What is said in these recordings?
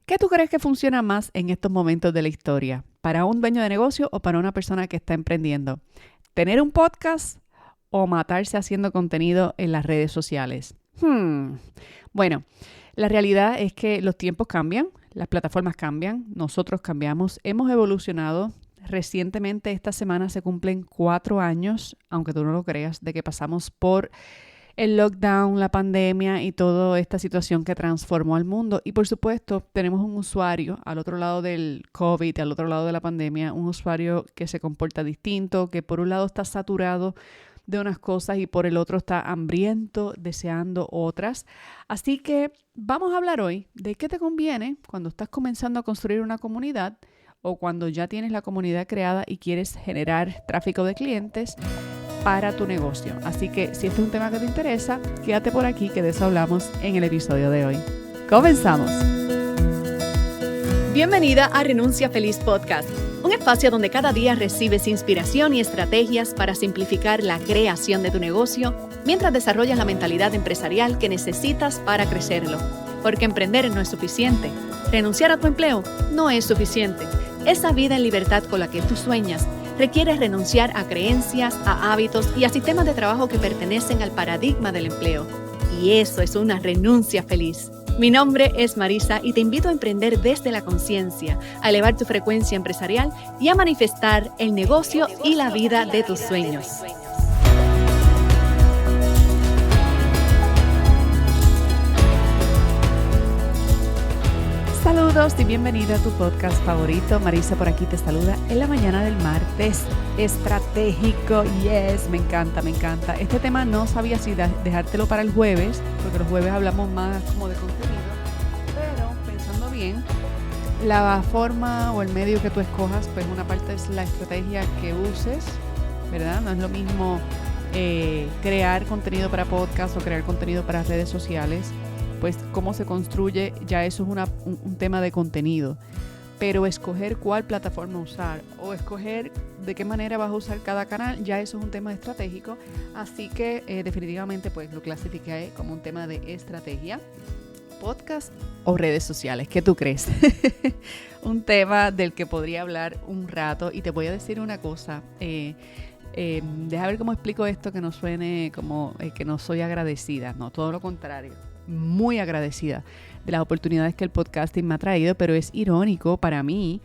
¿Qué tú crees que funciona más en estos momentos de la historia? ¿Para un dueño de negocio o para una persona que está emprendiendo? ¿Tener un podcast o matarse haciendo contenido en las redes sociales? Bueno, la realidad es que los tiempos cambian, las plataformas cambian, nosotros cambiamos, hemos evolucionado. Recientemente, esta semana se cumplen 4 años, aunque tú no lo creas, de que pasamos por el lockdown, la pandemia y toda esta situación que transformó al mundo. Y por supuesto, tenemos un usuario al otro lado del COVID, al otro lado de la pandemia, un usuario que se comporta distinto, que por un lado está saturado de unas cosas y por el otro está hambriento, deseando otras. Así que vamos a hablar hoy de qué te conviene cuando estás comenzando a construir una comunidad o cuando ya tienes la comunidad creada y quieres generar tráfico de clientes para tu negocio. Así que si este es un tema que te interesa, quédate por aquí que de eso hablamos en el episodio de hoy. ¡Comenzamos! Bienvenida a Renuncia Feliz Podcast, un espacio donde cada día recibes inspiración y estrategias para simplificar la creación de tu negocio mientras desarrollas la mentalidad empresarial que necesitas para crecerlo. Porque emprender no es suficiente. Renunciar a tu empleo no es suficiente. Esa vida en libertad con la que tú sueñas requiere renunciar a creencias, a hábitos y a sistemas de trabajo que pertenecen al paradigma del empleo. Y eso es una renuncia feliz. Mi nombre es Marisa y te invito a emprender desde la conciencia, a elevar tu frecuencia empresarial y a manifestar el negocio y la vida de tus sueños. Saludos y bienvenida a tu podcast favorito. Marisa por aquí te saluda en la mañana del martes estratégico. Yes, me encanta. Este tema no sabía si dejártelo para el jueves, porque los jueves hablamos más como de contenido, pero pensando bien, la forma o el medio que tú escojas, pues una parte es la estrategia que uses, ¿verdad? No es lo mismo crear contenido para podcast o crear contenido para redes sociales. Pues cómo se construye, ya eso es un tema de contenido. Pero escoger cuál plataforma usar o escoger de qué manera vas a usar cada canal, ya eso es un tema estratégico. Así que definitivamente pues lo clasifiqué como un tema de estrategia. Podcast o redes sociales, ¿qué tú crees? Un tema del que podría hablar un rato y te voy a decir una cosa. Deja ver cómo explico esto que no suene como que no soy agradecida, no, todo lo contrario. Muy agradecida de las oportunidades que el podcasting me ha traído, pero es irónico para mí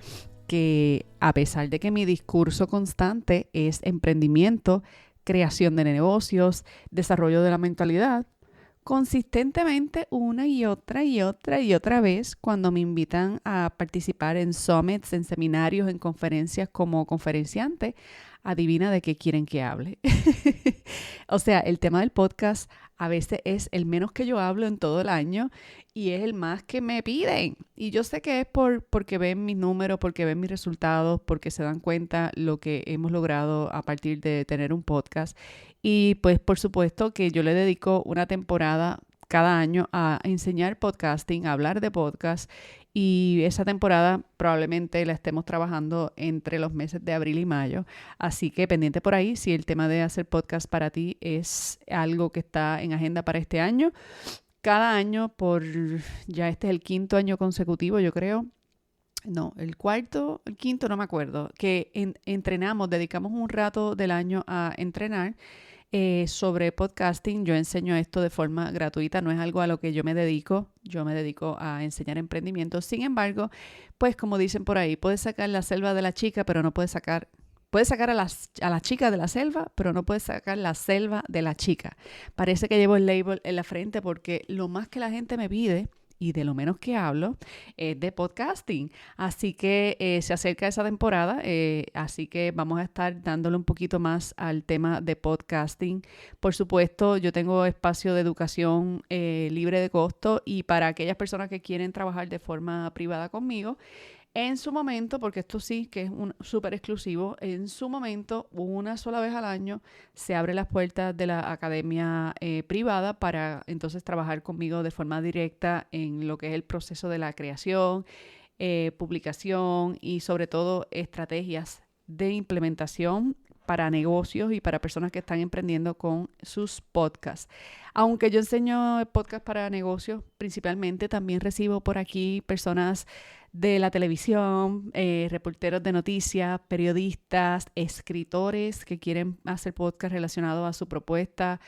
que a pesar de que mi discurso constante es emprendimiento, creación de negocios, desarrollo de la mentalidad, consistentemente una y otra vez cuando me invitan a participar en summits, en seminarios, en conferencias como conferenciante, adivina de qué quieren que hable. O sea, el tema del podcast a veces es el menos que yo hablo en todo el año y es el más que me piden. Y yo sé que es porque ven mis números, porque ven mis resultados, porque se dan cuenta lo que hemos logrado a partir de tener un podcast. Y pues por supuesto que yo le dedico una temporada cada año a enseñar podcasting, a hablar de podcast. Y esa temporada probablemente la estemos trabajando entre los meses de abril y mayo. Así que pendiente por ahí si el tema de hacer podcast para ti es algo que está en agenda para este año. Cada año ya este es el 5º año consecutivo, yo creo. No, el quinto, no me acuerdo. Que entrenamos, dedicamos un rato del año a entrenar sobre podcasting. Yo enseño esto de forma gratuita, no es algo a lo que yo me dedico a enseñar emprendimiento. Sin embargo, pues como dicen por ahí, puedes sacar la selva de la chica, pero no puedes sacar a la chica de la selva, pero no puedes sacar la selva de la chica. Parece que llevo el label en la frente porque lo más que la gente me pide y de lo menos que hablo es de podcasting. Así que se acerca esa temporada, así que vamos a estar dándole un poquito más al tema de podcasting. Por supuesto, yo tengo espacio de educación libre de costo y para aquellas personas que quieren trabajar de forma privada conmigo, en su momento, porque esto sí que es un súper exclusivo, en su momento, una sola vez al año, se abren las puertas de la academia privada para entonces trabajar conmigo de forma directa en lo que es el proceso de la creación, publicación y sobre todo estrategias de implementación para negocios y para personas que están emprendiendo con sus podcasts. Aunque yo enseño podcast para negocios, principalmente también recibo por aquí personas de la televisión, reporteros de noticias, periodistas, escritores que quieren hacer podcast relacionados a su propuesta,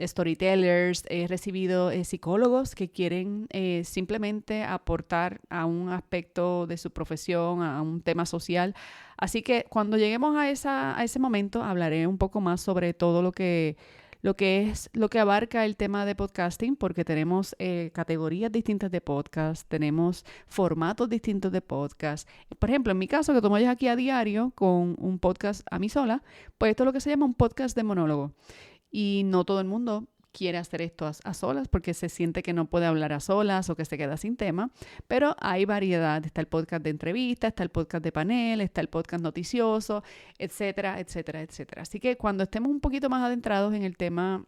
storytellers. He recibido psicólogos que quieren simplemente aportar a un aspecto de su profesión, a un tema social. Así que cuando lleguemos a ese momento hablaré un poco más sobre todo lo que abarca el tema de podcasting, porque tenemos categorías distintas de podcast, tenemos formatos distintos de podcast. Por ejemplo, en mi caso, que tú me oyes aquí a diario con un podcast a mí sola, pues esto es lo que se llama un podcast de monólogo. Y no todo el mundo quiere hacer esto a solas porque se siente que no puede hablar a solas o que se queda sin tema, pero hay variedad. Está el podcast de entrevista, está el podcast de panel, está el podcast noticioso, etcétera, etcétera, etcétera. Así que cuando estemos un poquito más adentrados en el tema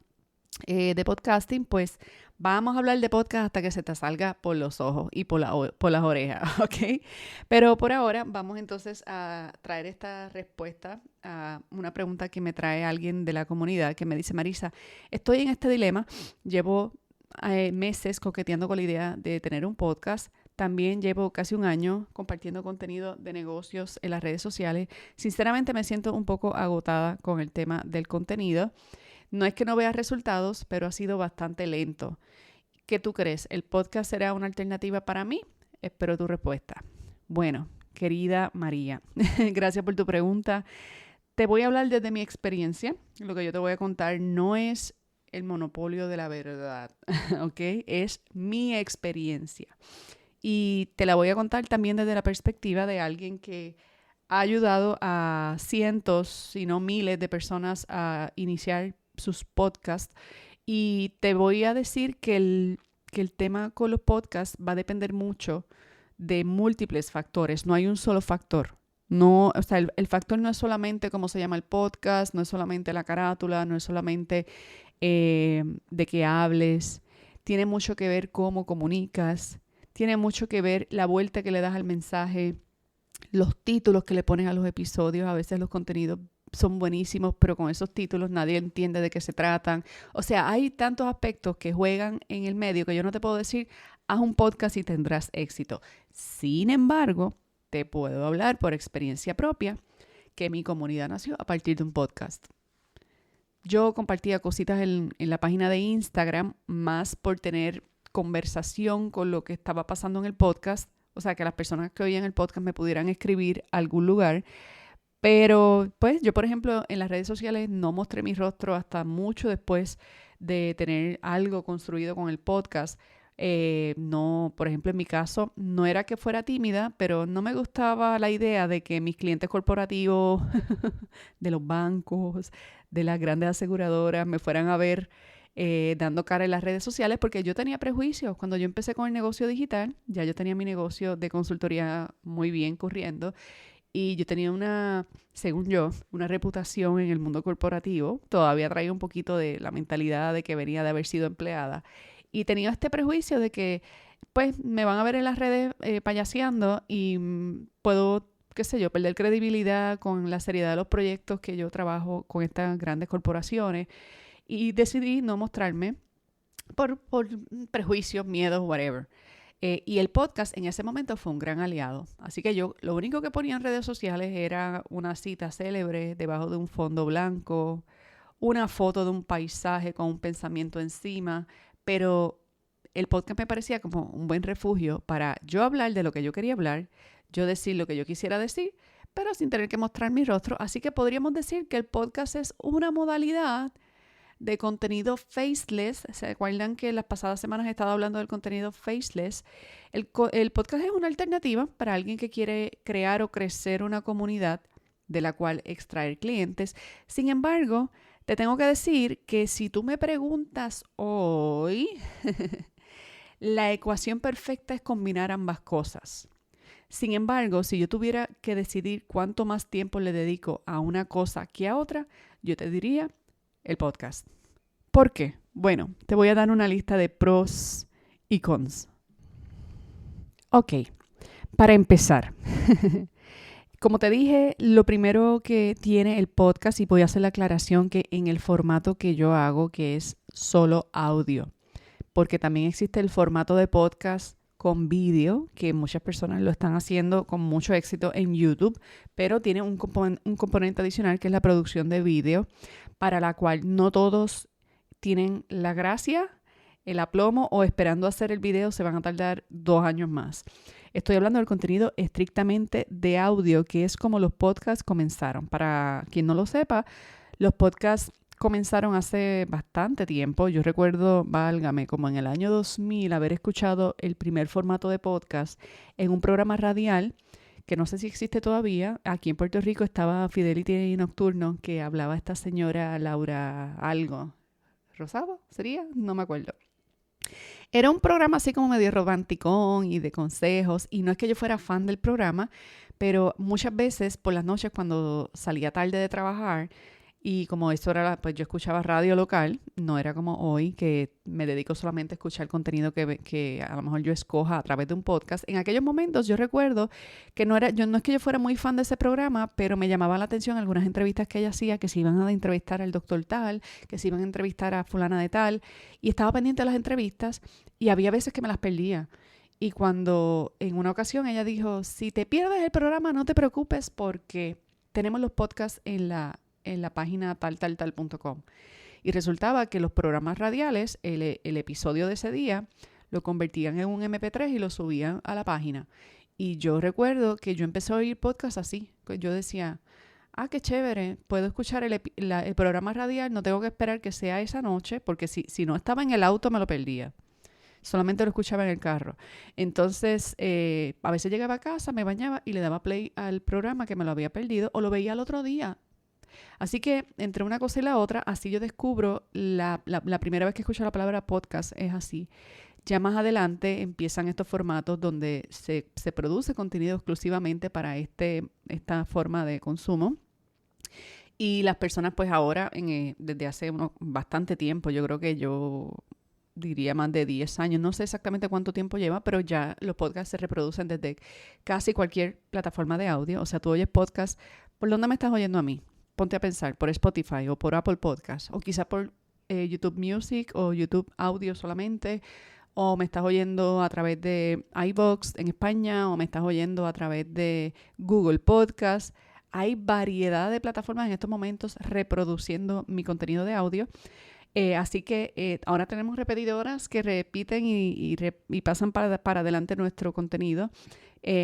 de podcasting, pues vamos a hablar de podcast hasta que se te salga por los ojos y por las orejas, ¿ok? Pero por ahora vamos entonces a traer esta respuesta a una pregunta que me trae alguien de la comunidad que me dice: Marisa, estoy en este dilema, llevo meses coqueteando con la idea de tener un podcast. También llevo casi un año compartiendo contenido de negocios en las redes sociales. Sinceramente me siento un poco agotada con el tema del contenido. No es que no vea resultados, pero ha sido bastante lento. ¿Qué tú crees? ¿El podcast será una alternativa para mí? Espero tu respuesta. Bueno, querida María, gracias por tu pregunta. Te voy a hablar desde mi experiencia. Lo que yo te voy a contar no es el monopolio de la verdad, ¿ok? Es mi experiencia. Y te la voy a contar también desde la perspectiva de alguien que ha ayudado a cientos, si no miles de personas a iniciar sus podcasts. Y te voy a decir que el tema con los podcasts va a depender mucho de múltiples factores. No hay un solo factor. No, o sea, el factor no es solamente cómo se llama el podcast, no es solamente la carátula, no es solamente de qué hables. Tiene mucho que ver cómo comunicas. Tiene mucho que ver la vuelta que le das al mensaje, los títulos que le pones a los episodios. A veces los contenidos son buenísimos, pero con esos títulos nadie entiende de qué se tratan. O sea, hay tantos aspectos que juegan en el medio que yo no te puedo decir, haz un podcast y tendrás éxito. Sin embargo, te puedo hablar por experiencia propia que mi comunidad nació a partir de un podcast. Yo compartía cositas en la página de Instagram más por tener conversación con lo que estaba pasando en el podcast. O sea, que las personas que oían el podcast me pudieran escribir a algún lugar. Pero, pues, yo, por ejemplo, en las redes sociales no mostré mi rostro hasta mucho después de tener algo construido con el podcast. No, por ejemplo, en mi caso, no era que fuera tímida, pero no me gustaba la idea de que mis clientes corporativos de los bancos, de las grandes aseguradoras, me fueran a ver dando cara en las redes sociales, porque yo tenía prejuicios. Cuando yo empecé con el negocio digital, ya yo tenía mi negocio de consultoría muy bien corriendo. Y yo tenía según yo, una reputación en el mundo corporativo. Todavía traía un poquito de la mentalidad de que venía de haber sido empleada. Y tenía este prejuicio de que, pues, me van a ver en las redes payaseando y puedo, qué sé yo, perder credibilidad con la seriedad de los proyectos que yo trabajo con estas grandes corporaciones. Y decidí no mostrarme por prejuicios, miedos, whatever. Y el podcast en ese momento fue un gran aliado. Así que yo lo único que ponía en redes sociales era una cita célebre debajo de un fondo blanco, una foto de un paisaje con un pensamiento encima, pero el podcast me parecía como un buen refugio para yo hablar de lo que yo quería hablar, yo decir lo que yo quisiera decir, pero sin tener que mostrar mi rostro. Así que podríamos decir que el podcast es una modalidad de contenido faceless. ¿Se acuerdan que las pasadas semanas he estado hablando del contenido faceless? El podcast es una alternativa para alguien que quiere crear o crecer una comunidad de la cual extraer clientes. Sin embargo, te tengo que decir que si tú me preguntas hoy, la ecuación perfecta es combinar ambas cosas. Sin embargo, si yo tuviera que decidir cuánto más tiempo le dedico a una cosa que a otra, yo te diría el podcast. ¿Por qué? Bueno, te voy a dar una lista de pros y cons. Ok, para empezar, Como te dije, lo primero que tiene el podcast, y voy a hacer la aclaración que en el formato que yo hago, que es solo audio, porque también existe el formato de podcast con vídeo, que muchas personas lo están haciendo con mucho éxito en YouTube, pero tiene un componente adicional que es la producción de vídeo, para la cual no todos tienen la gracia, el aplomo o esperando hacer el video se van a tardar 2 años más. Estoy hablando del contenido estrictamente de audio, que es como los podcasts comenzaron. Para quien no lo sepa, los podcasts comenzaron hace bastante tiempo. Yo recuerdo, válgame, como en el año 2000, haber escuchado el primer formato de podcast en un programa radial, que no sé si existe todavía. Aquí en Puerto Rico estaba Fidelity Nocturno, que hablaba esta señora Laura algo. ¿Rosado sería? No me acuerdo. Era un programa así como medio romanticón y de consejos, y no es que yo fuera fan del programa, pero muchas veces por las noches cuando salía tarde de trabajar, y como eso era, pues yo escuchaba radio local, no era como hoy que me dedico solamente a escuchar contenido que a lo mejor yo escoja a través de un podcast. En aquellos momentos yo recuerdo que no es que yo fuera muy fan de ese programa, pero me llamaba la atención algunas entrevistas que ella hacía, que se iban a entrevistar al doctor tal, que se iban a entrevistar a fulana de tal, y estaba pendiente de las entrevistas y había veces que me las perdía. Y cuando en una ocasión ella dijo, si te pierdes el programa no te preocupes porque tenemos los podcasts en la página tal.com. Y resultaba que los programas radiales, el episodio de ese día, lo convertían en un MP3 y lo subían a la página. Y yo recuerdo que yo empecé a oír podcasts así. Yo decía, qué chévere, puedo escuchar el programa radial, no tengo que esperar que sea esa noche, porque si no estaba en el auto me lo perdía. Solamente lo escuchaba en el carro. Entonces, a veces llegaba a casa, me bañaba y le daba play al programa que me lo había perdido o lo veía al otro día. Así que entre una cosa y la otra, así yo descubro la primera vez que escucho la palabra podcast es así. Ya más adelante empiezan estos formatos donde se produce contenido exclusivamente para esta forma de consumo. Y las personas pues ahora, desde hace bastante tiempo, yo creo que yo diría más de 10 años, no sé exactamente cuánto tiempo lleva, pero ya los podcasts se reproducen desde casi cualquier plataforma de audio. O sea, tú oyes podcast, ¿por dónde me estás oyendo a mí? Ponte a pensar, por Spotify o por Apple Podcasts, o quizá por YouTube Music o YouTube Audio solamente, o me estás oyendo a través de iVoox en España, o me estás oyendo a través de Google Podcasts. Hay variedad de plataformas en estos momentos reproduciendo mi contenido de audio. Así que ahora tenemos repetidoras que repiten y pasan para adelante nuestro contenido.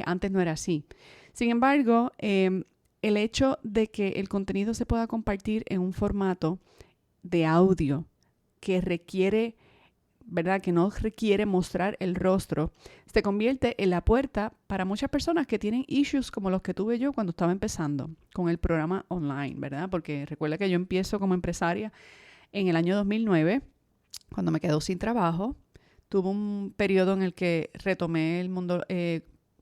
Antes no era así. Sin embargo, el hecho de que el contenido se pueda compartir en un formato de audio que requiere, ¿verdad? Que no requiere mostrar el rostro, se convierte en la puerta para muchas personas que tienen issues como los que tuve yo cuando estaba empezando con el programa online, ¿verdad? Porque recuerda que yo empiezo como empresaria en el año 2009, cuando me quedo sin trabajo. Tuve un periodo en el que retomé el mundo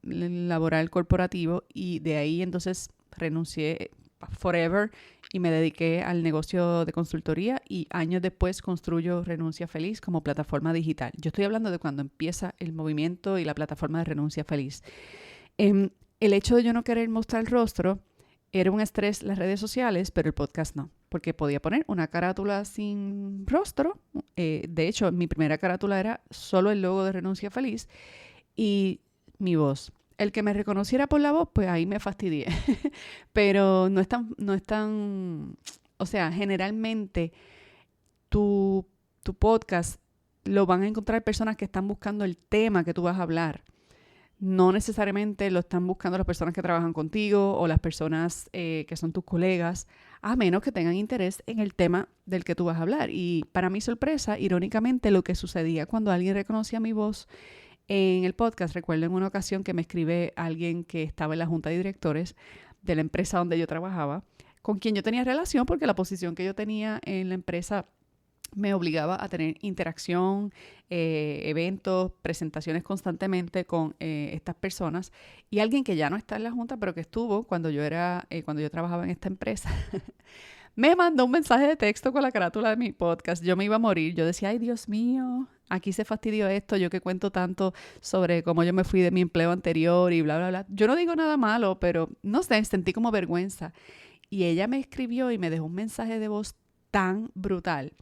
laboral corporativo y de ahí entonces renuncié forever y me dediqué al negocio de consultoría y años después construyo Renuncia Feliz como plataforma digital. Yo estoy hablando de cuando empieza el movimiento y la plataforma de Renuncia Feliz. El hecho de yo no querer mostrar el rostro era un estrés las redes sociales, pero el podcast no, porque podía poner una carátula sin rostro. De hecho, mi primera carátula era solo el logo de Renuncia Feliz y mi voz. El que me reconociera por la voz, pues ahí me fastidié. Pero no es tan, o sea, generalmente tu podcast lo van a encontrar personas que están buscando el tema que tú vas a hablar. No necesariamente lo están buscando las personas que trabajan contigo o las personas que son tus colegas, a menos que tengan interés en el tema del que tú vas a hablar. Y para mi sorpresa, irónicamente, lo que sucedía cuando alguien reconocía mi voz en el podcast, recuerdo en una ocasión que me escribe alguien que estaba en la junta de directores de la empresa donde yo trabajaba, con quien yo tenía relación porque la posición que yo tenía en la empresa me obligaba a tener interacción, eventos, presentaciones constantemente con estas personas. Y alguien que ya no está en la junta, pero que estuvo cuando yo trabajaba en esta empresa, me mandó un mensaje de texto con la carátula de mi podcast. Yo me iba a morir. Yo decía, ay, Dios mío, aquí se fastidió esto, yo que cuento tanto sobre cómo yo me fui de mi empleo anterior y bla, bla, bla. Yo no digo nada malo, pero no sé, sentí como vergüenza. Y ella me escribió y me dejó un mensaje de voz tan brutal.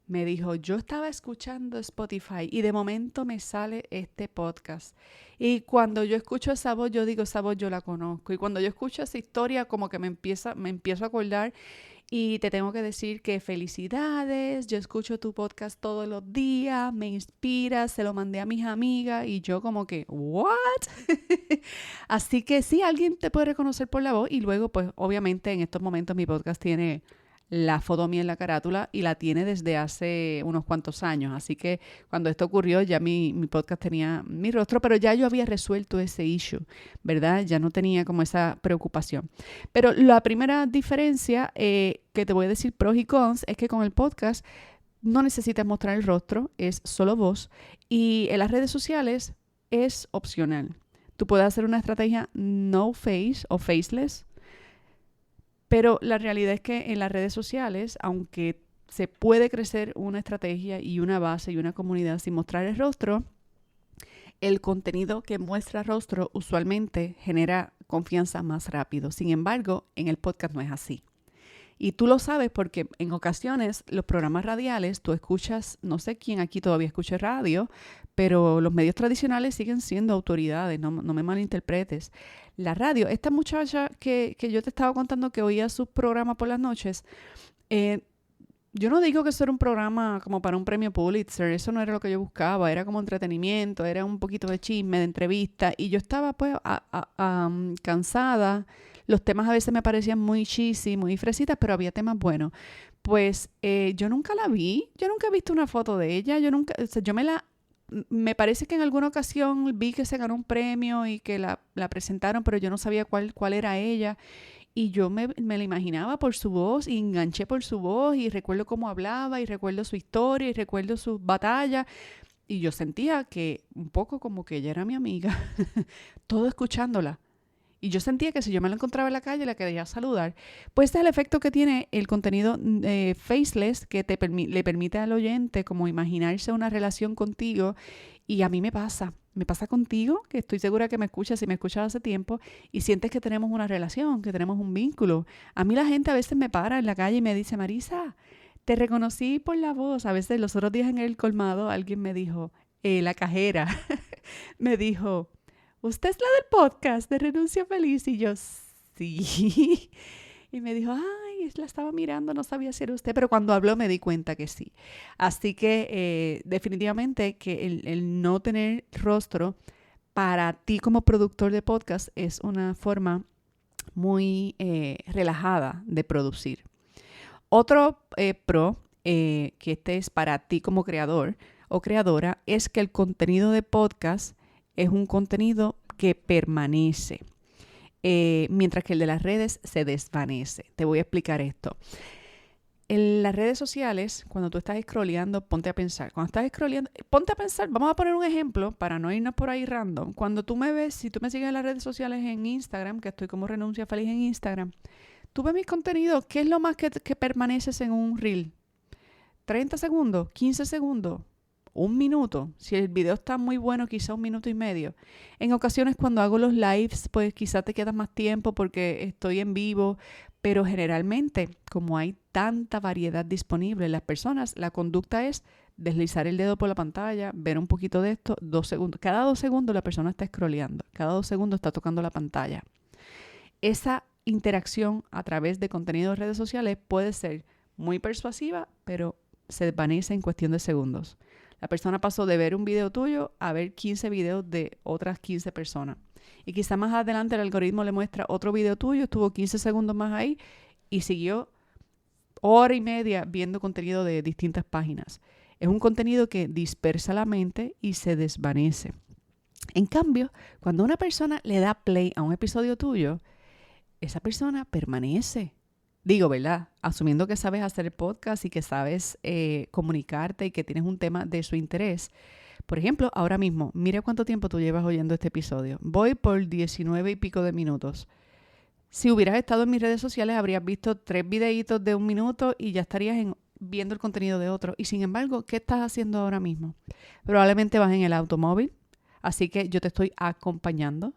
Me dijo, yo estaba escuchando Spotify y de momento me sale este podcast. Y cuando yo escucho esa voz, yo digo, esa voz yo la conozco. Y cuando yo escucho esa historia, como que me empiezo a acordar. Y te tengo que decir que felicidades, yo escucho tu podcast todos los días, me inspira, se lo mandé a mis amigas y yo como que, ¿what? Así que sí, alguien te puede reconocer por la voz y luego, pues obviamente en estos momentos mi podcast tiene la foto mía en la carátula y la tiene desde hace unos cuantos años. Así que cuando esto ocurrió ya mi podcast tenía mi rostro, pero ya yo había resuelto ese issue, ¿verdad? Ya no tenía como esa preocupación. Pero la primera diferencia que te voy a decir pros y cons es que con el podcast no necesitas mostrar el rostro, es solo voz y en las redes sociales es opcional. Tú puedes hacer una estrategia no face o faceless, pero la realidad es que en las redes sociales, aunque se puede crecer una estrategia y una base y una comunidad sin mostrar el rostro, el contenido que muestra rostro usualmente genera confianza más rápido. Sin embargo, en el podcast no es así. Y tú lo sabes porque en ocasiones los programas radiales, tú escuchas, no sé quién aquí todavía escucha radio, pero los medios tradicionales siguen siendo autoridades, no me malinterpretes. La radio, esta muchacha que yo te estaba contando que oía su programa por las noches, yo no digo que eso era un programa como para un premio Pulitzer, eso no era lo que yo buscaba, era como entretenimiento, era un poquito de chisme, de entrevista, y yo estaba pues cansada. Los temas a veces me parecían muy cheesy, muy fresitas, pero había temas buenos. Pues yo nunca la vi, yo nunca he visto una foto de ella, me parece que en alguna ocasión vi que se ganó un premio y que la presentaron, pero yo no sabía cuál era ella. Y yo me la imaginaba por su voz y enganché por su voz y recuerdo cómo hablaba y recuerdo su historia y recuerdo sus batallas. Y yo sentía que un poco como que ella era mi amiga, todo escuchándola. Y yo sentía que si yo me la encontraba en la calle, la quería saludar. Pues este es el efecto que tiene el contenido faceless, que le permite al oyente como imaginarse una relación contigo. Y a mí me pasa contigo, que estoy segura que me escuchas, si me escuchas hace tiempo, y sientes que tenemos una relación, que tenemos un vínculo. A mí la gente a veces me para en la calle y me dice, Marisa, te reconocí por la voz. A veces los otros días en el colmado alguien me dijo, la cajera, me dijo, ¿usted es la del podcast de Renuncia Feliz? Y yo, sí. Y me dijo, ay, la estaba mirando, no sabía si era usted, pero cuando habló me di cuenta que sí. Así que definitivamente que el no tener rostro para ti como productor de podcast es una forma muy relajada de producir. Otro pro, que este es para ti como creador o creadora, es que el contenido de podcast es un contenido que permanece, mientras que el de las redes se desvanece. Te voy a explicar esto. En las redes sociales, cuando tú estás scrolleando, ponte a pensar. Cuando estás scrolleando, ponte a pensar. Vamos a poner un ejemplo para no irnos por ahí random. Cuando tú me ves, si tú me sigues en las redes sociales en Instagram, que estoy como Renuncia Feliz en Instagram, tú ves mis contenidos. ¿Qué es lo más que permaneces en un reel? ¿30 segundos? ¿15 segundos? 1 minuto. Si el video está muy bueno, quizá 1 minuto y medio. En ocasiones cuando hago los lives, pues quizá te queda más tiempo porque estoy en vivo, pero generalmente, como hay tanta variedad disponible en las personas, la conducta es deslizar el dedo por la pantalla, ver un poquito de esto, 2 segundos. Cada 2 segundos la persona está scrolleando, cada 2 segundos está tocando la pantalla. Esa interacción a través de contenido de redes sociales puede ser muy persuasiva, pero se desvanece en cuestión de segundos. La persona pasó de ver un video tuyo a ver 15 videos de otras 15 personas. Y quizá más adelante el algoritmo le muestra otro video tuyo, estuvo 15 segundos más ahí y siguió 1 hora y media viendo contenido de distintas páginas. Es un contenido que dispersa la mente y se desvanece. En cambio, cuando una persona le da play a un episodio tuyo, esa persona permanece. Digo, ¿verdad? Asumiendo que sabes hacer podcast y que sabes comunicarte y que tienes un tema de su interés. Por ejemplo, ahora mismo, mira cuánto tiempo tú llevas oyendo este episodio. Voy por 19 y pico de minutos. Si hubieras estado en mis redes sociales, habrías visto 3 videitos de 1 minuto y ya estarías en viendo el contenido de otro. Y sin embargo, ¿qué estás haciendo ahora mismo? Probablemente vas en el automóvil, así que yo te estoy acompañando.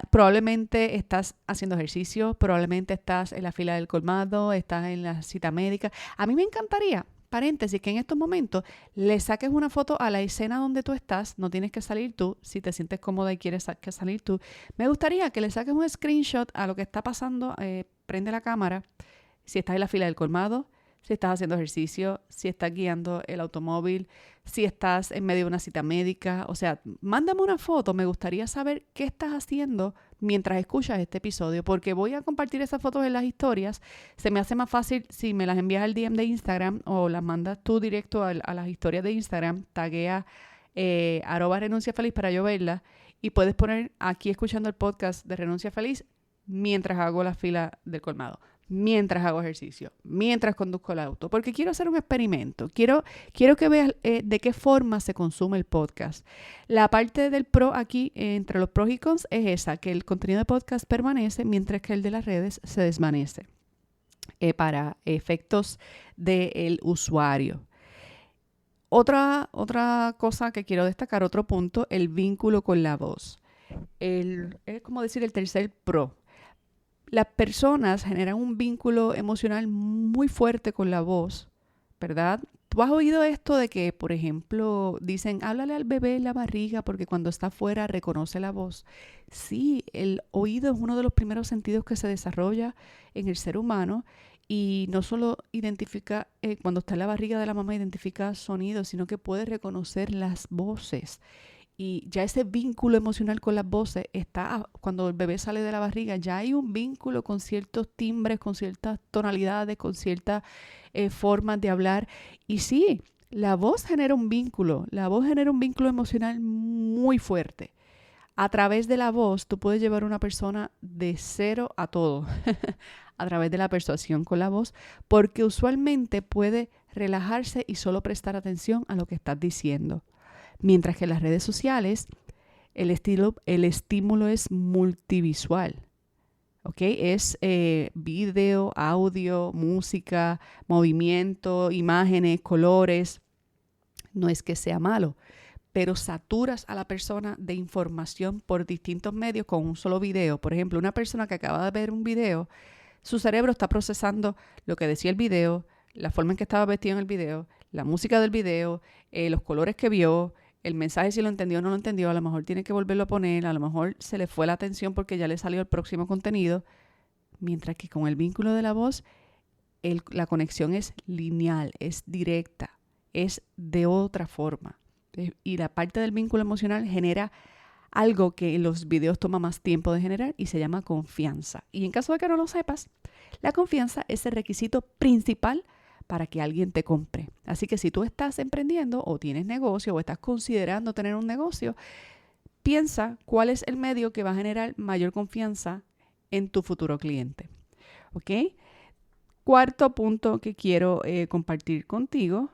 Probablemente estás haciendo ejercicio, probablemente estás en la fila del colmado, estás en la cita médica. A mí me encantaría, paréntesis, que en estos momentos le saques una foto a la escena donde tú estás. No tienes que salir tú, si te sientes cómoda y quieres salir tú. Me gustaría que le saques un screenshot a lo que está pasando. Prende la cámara, si estás en la fila del colmado, si estás haciendo ejercicio, si estás guiando el automóvil, si estás en medio de una cita médica. O sea, mándame una foto. Me gustaría saber qué estás haciendo mientras escuchas este episodio, porque voy a compartir esas fotos en las historias. Se me hace más fácil si me las envías al DM de Instagram o las mandas tú directo a las historias de Instagram. Taguea @renunciafeliz para yo verlas, y puedes poner aquí escuchando el podcast de Renuncia Feliz mientras hago la fila del colmado, mientras hago ejercicio, mientras conduzco el auto, porque quiero hacer un experimento. Quiero que veas de qué forma se consume el podcast. La parte del pro aquí, entre los pros y cons, es esa, que el contenido de podcast permanece, mientras que el de las redes se desvanece para efectos del usuario. Otra cosa que quiero destacar, otro punto, el vínculo con la voz. Es como decir el tercer pro. Las personas generan un vínculo emocional muy fuerte con la voz, ¿verdad? ¿Tú has oído esto de que, por ejemplo, dicen, háblale al bebé en la barriga porque cuando está afuera reconoce la voz? Sí, el oído es uno de los primeros sentidos que se desarrolla en el ser humano, y no solo identifica, cuando está en la barriga de la mamá, identifica sonidos, sino que puede reconocer las voces. Y ya ese vínculo emocional con las voces está cuando el bebé sale de la barriga. Ya hay un vínculo con ciertos timbres, con ciertas tonalidades, con ciertas formas de hablar. Y sí, la voz genera un vínculo. La voz genera un vínculo emocional muy fuerte. A través de la voz, tú puedes llevar a una persona de cero a todo. A través de la persuasión con la voz, porque usualmente puede relajarse y solo prestar atención a lo que estás diciendo. Mientras que en las redes sociales el estímulo es multivisual, ¿ok? Es video, audio, música, movimiento, imágenes, colores. No es que sea malo, pero saturas a la persona de información por distintos medios con un solo video. Por ejemplo, una persona que acaba de ver un video, su cerebro está procesando lo que decía el video, la forma en que estaba vestido en el video, la música del video, los colores que vio, el mensaje, si lo entendió o no lo entendió. A lo mejor tiene que volverlo a poner, a lo mejor se le fue la atención porque ya le salió el próximo contenido. Mientras que con el vínculo de la voz, la conexión es lineal, es directa, es de otra forma. Y la parte del vínculo emocional genera algo que en los videos toma más tiempo de generar y se llama confianza. Y en caso de que no lo sepas, la confianza es el requisito principal para que alguien te compre. Así que si tú estás emprendiendo o tienes negocio o estás considerando tener un negocio, piensa cuál es el medio que va a generar mayor confianza en tu futuro cliente. ¿Ok? Cuarto punto que quiero compartir contigo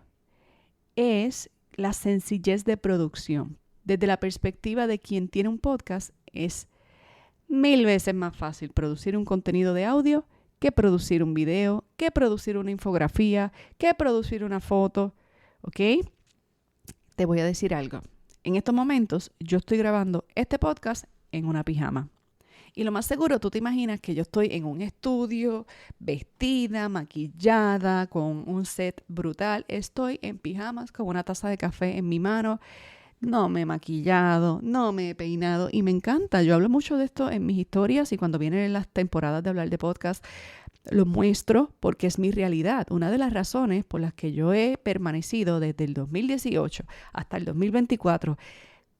es la sencillez de producción. Desde la perspectiva de quien tiene un podcast, es 1000 veces más fácil producir un contenido de audio que producir un video, que producir una infografía, que producir una foto. ¿Ok? Te voy a decir algo. En estos momentos yo estoy grabando este podcast en una pijama. Y lo más seguro, tú te imaginas que yo estoy en un estudio, vestida, maquillada, con un set brutal. Estoy en pijamas con una taza de café en mi mano. No me he maquillado, no me he peinado y me encanta. Yo hablo mucho de esto en mis historias y cuando vienen las temporadas de hablar de podcast, lo muestro porque es mi realidad. Una de las razones por las que yo he permanecido desde el 2018 hasta el 2024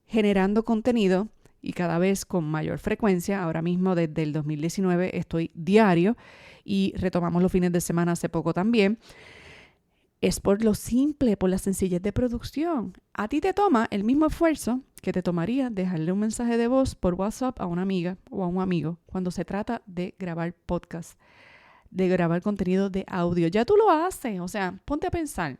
generando contenido y cada vez con mayor frecuencia. Ahora mismo desde el 2019 estoy diario y retomamos los fines de semana hace poco también. Es por lo simple, por la sencillez de producción. A ti te toma el mismo esfuerzo que te tomaría dejarle un mensaje de voz por WhatsApp a una amiga o a un amigo cuando se trata de grabar podcast, de grabar contenido de audio. Ya tú lo haces, o sea, ponte a pensar.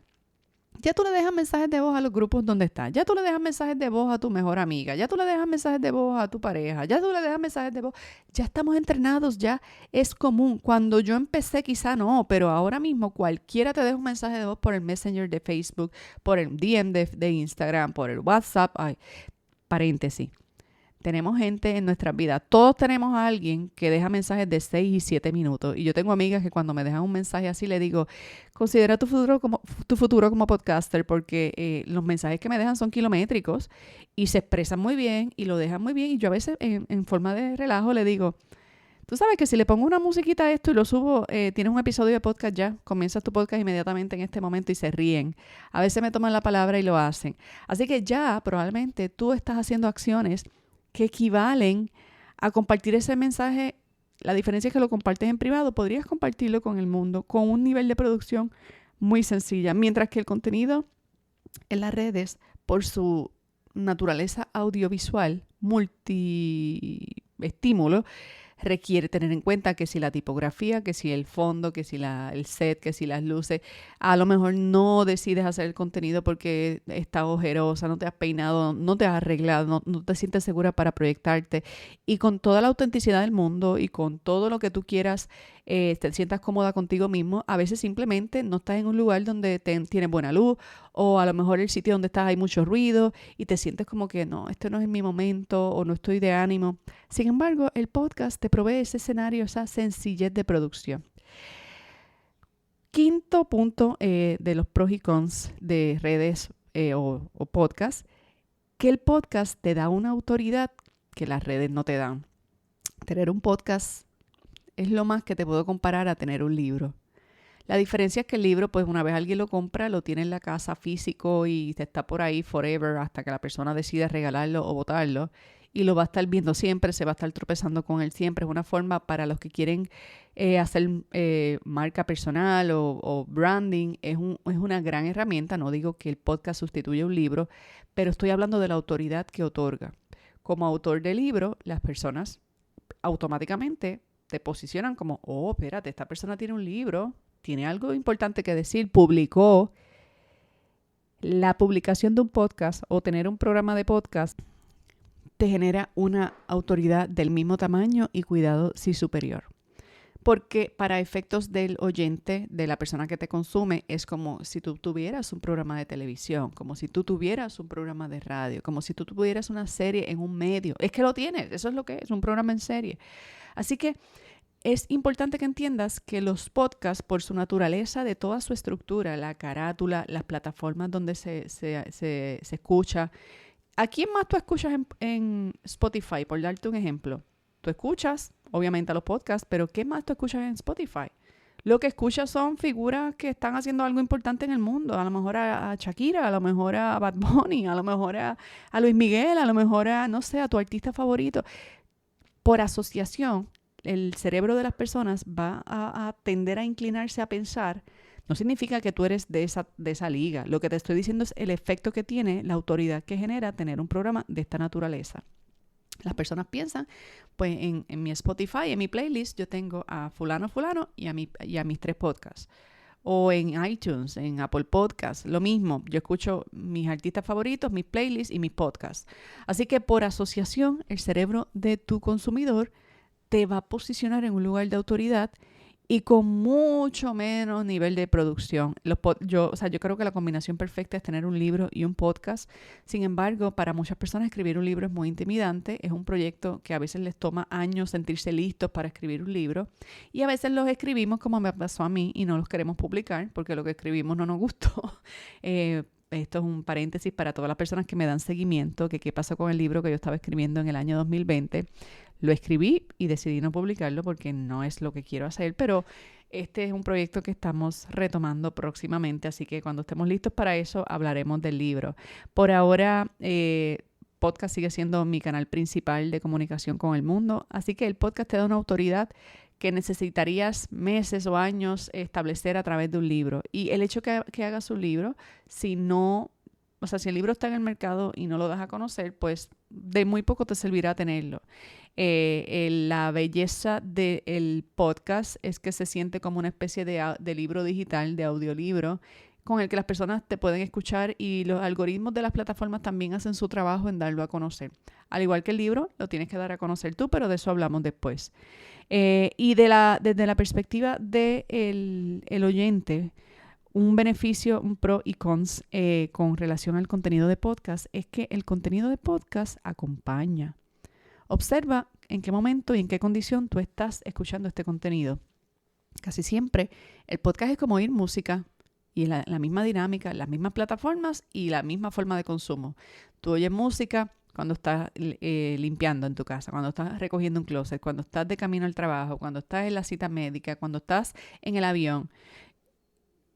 Ya tú le dejas mensajes de voz a los grupos donde estás. Ya tú le dejas mensajes de voz a tu mejor amiga. Ya tú le dejas mensajes de voz a tu pareja. Ya tú le dejas mensajes de voz. Ya estamos entrenados, ya es común. Cuando yo empecé quizá no, pero ahora mismo cualquiera te deja un mensaje de voz por el Messenger de Facebook, por el DM de Instagram, por el WhatsApp. Ay, paréntesis. Tenemos gente en nuestras vidas. Todos tenemos a alguien que deja mensajes de 6 y 7 minutos. Y yo tengo amigas que cuando me dejan un mensaje así le digo, considera tu futuro como podcaster porque los mensajes que me dejan son kilométricos y se expresan muy bien y lo dejan muy bien. Y yo a veces en forma de relajo le digo, tú sabes que si le pongo una musiquita a esto y lo subo, tienes un episodio de podcast ya. Comienzas tu podcast inmediatamente en este momento y se ríen. A veces me toman la palabra y lo hacen. Así que ya probablemente tú estás haciendo acciones que equivalen a compartir ese mensaje. La diferencia es que lo compartes en privado, podrías compartirlo con el mundo con un nivel de producción muy sencilla, mientras que el contenido en las redes, por su naturaleza audiovisual, multiestímulo, requiere tener en cuenta que si la tipografía, que si el fondo, que si el set, que si las luces, a lo mejor no decides hacer el contenido porque estás ojerosa, no te has peinado, no te has arreglado, no te sientes segura para proyectarte. Y con toda la autenticidad del mundo y con todo lo que tú quieras, te sientas cómoda contigo mismo, a veces simplemente no estás en un lugar donde tienes buena luz o a lo mejor el sitio donde estás hay mucho ruido y te sientes como que no, este no es mi momento o no estoy de ánimo. Sin embargo, el podcast te provee ese escenario, esa sencillez de producción. Quinto punto de los pros y cons de redes o podcast, que el podcast te da una autoridad que las redes no te dan. Tener un podcast es lo más que te puedo comparar a tener un libro. La diferencia es que el libro, pues una vez alguien lo compra, lo tiene en la casa físico y te está por ahí forever hasta que la persona decida regalarlo o botarlo. Y lo va a estar viendo siempre, se va a estar tropezando con él siempre. Es una forma para los que quieren hacer marca personal o branding. Es una gran herramienta. No digo que el podcast sustituya un libro, pero estoy hablando de la autoridad que otorga. Como autor de libro, las personas automáticamente te posicionan como, oh, espérate, esta persona tiene un libro, tiene algo importante que decir, publicó. La publicación de un podcast o tener un programa de podcast te genera una autoridad del mismo tamaño y cuidado sí superior. Porque para efectos del oyente, de la persona que te consume, es como si tú tuvieras un programa de televisión, como si tú tuvieras un programa de radio, como si tú tuvieras una serie en un medio. Es que lo tienes, eso es lo que es, un programa en serie. Así que es importante que entiendas que los podcasts, por su naturaleza de toda su estructura, la carátula, las plataformas donde se escucha. ¿A quién más tú escuchas en Spotify? Por darte un ejemplo. Tú escuchas, obviamente, a los podcasts, pero ¿qué más tú escuchas en Spotify? Lo que escuchas son figuras que están haciendo algo importante en el mundo. A lo mejor a Shakira, a lo mejor a Bad Bunny, a lo mejor a Luis Miguel, a lo mejor a, no sé, a tu artista favorito. Por asociación, el cerebro de las personas va a tender a inclinarse a pensar. No significa que tú eres de esa liga. Lo que te estoy diciendo es el efecto que tiene, la autoridad que genera tener un programa de esta naturaleza. Las personas piensan, pues en mi Spotify, en mi playlist, yo tengo a fulano y a mis 3 podcasts. O en iTunes, en Apple Podcasts, lo mismo. Yo escucho mis artistas favoritos, mis playlists y mis podcasts. Así que por asociación, el cerebro de tu consumidor te va a posicionar en un lugar de autoridad y con mucho menos nivel de producción. Yo creo que la combinación perfecta es tener un libro y un podcast. Sin embargo, para muchas personas escribir un libro es muy intimidante. Es un proyecto que a veces les toma años sentirse listos para escribir un libro. Y a veces los escribimos como me pasó a mí y no los queremos publicar porque lo que escribimos no nos gustó. Esto es un paréntesis para todas las personas que me dan seguimiento, que qué pasó con el libro que yo estaba escribiendo en el año 2020. Lo escribí y decidí no publicarlo porque no es lo que quiero hacer, pero este es un proyecto que estamos retomando próximamente, así que cuando estemos listos para eso hablaremos del libro. Por ahora, podcast sigue siendo mi canal principal de comunicación con el mundo, así que el podcast te da una autoridad que necesitarías meses o años establecer a través de un libro. Y el hecho que hagas un libro, si el libro está en el mercado y no lo das a conocer, pues de muy poco te servirá tenerlo. La belleza del podcast es que se siente como una especie de libro digital, de audiolibro, con el que las personas te pueden escuchar y los algoritmos de las plataformas también hacen su trabajo en darlo a conocer. Al igual que el libro, lo tienes que dar a conocer tú, pero de eso hablamos después. Y desde la perspectiva del oyente, un beneficio, un pro y cons con relación al contenido de podcast es que el contenido de podcast acompaña. Observa en qué momento y en qué condición tú estás escuchando este contenido. Casi siempre el podcast es como oír música y la misma dinámica, las mismas plataformas y la misma forma de consumo. Tú oyes música cuando estás limpiando en tu casa, cuando estás recogiendo un closet, cuando estás de camino al trabajo, cuando estás en la cita médica, cuando estás en el avión.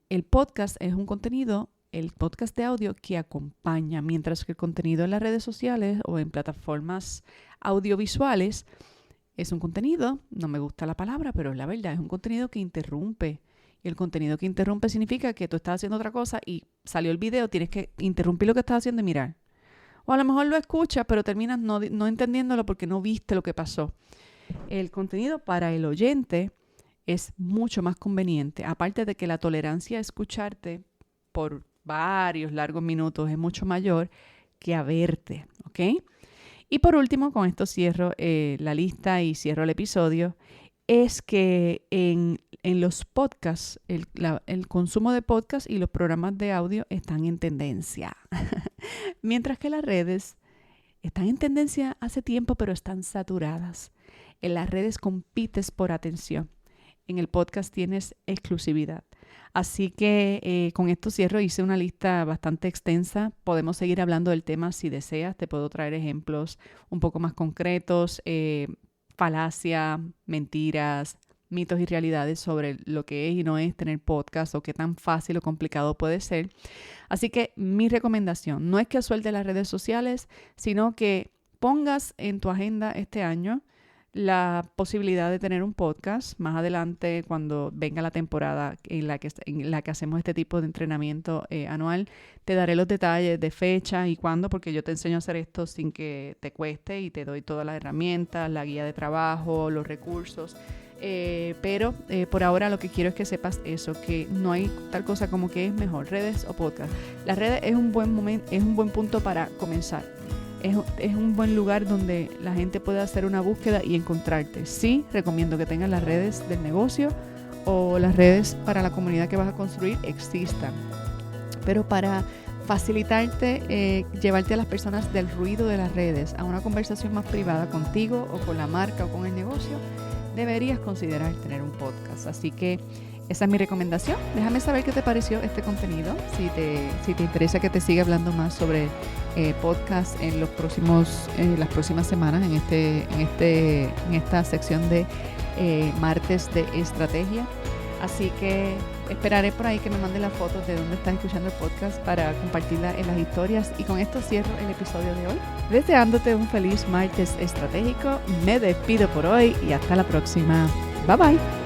El podcast es un contenido, el podcast de audio que acompaña, mientras que el contenido en las redes sociales o en plataformas audiovisuales es un contenido, no me gusta la palabra, pero es la verdad, es un contenido que interrumpe. Y el contenido que interrumpe significa que tú estás haciendo otra cosa y salió el video, tienes que interrumpir lo que estás haciendo y mirar. O a lo mejor lo escuchas, pero terminas no entendiéndolo porque no viste lo que pasó. El contenido para el oyente es mucho más conveniente. Aparte de que la tolerancia a escucharte por varios largos minutos es mucho mayor que a verte, ¿ok? Y por último, con esto cierro la lista y cierro el episodio, es que en los podcasts, el consumo de podcasts y los programas de audio están en tendencia. Mientras que las redes están en tendencia hace tiempo, pero están saturadas. En las redes compites por atención. En el podcast tienes exclusividad. Así que con esto cierro. Hice una lista bastante extensa. Podemos seguir hablando del tema si deseas. Te puedo traer ejemplos un poco más concretos, falacia, mentiras, mitos y realidades sobre lo que es y no es tener podcast o qué tan fácil o complicado puede ser. Así que mi recomendación no es que sueltes las redes sociales, sino que pongas en tu agenda este año la posibilidad de tener un podcast. Más adelante, cuando venga la temporada en la que hacemos este tipo de entrenamiento anual, te daré los detalles de fecha y cuándo, porque yo te enseño a hacer esto sin que te cueste y te doy todas las herramientas, la guía de trabajo, los recursos. Pero por ahora lo que quiero es que sepas eso, que no hay tal cosa como que es mejor, redes o podcast. Las redes es un buen punto para comenzar. Es un buen lugar donde la gente puede hacer una búsqueda y encontrarte. Sí, recomiendo que tengas las redes del negocio o las redes para la comunidad que vas a construir existan. Pero para facilitarte, llevarte a las personas del ruido de las redes a una conversación más privada contigo o con la marca o con el negocio, deberías considerar tener un podcast. Así que esa es mi recomendación. Déjame saber qué te pareció este contenido. Si te interesa que te siga hablando más sobre podcast en las próximas semanas en esta sección de martes de estrategia. Así que esperaré por ahí que me manden las fotos de dónde estás escuchando el podcast para compartirla en las historias. Y con esto cierro el episodio de hoy. Deseándote un feliz martes estratégico. Me despido por hoy y hasta la próxima. Bye bye.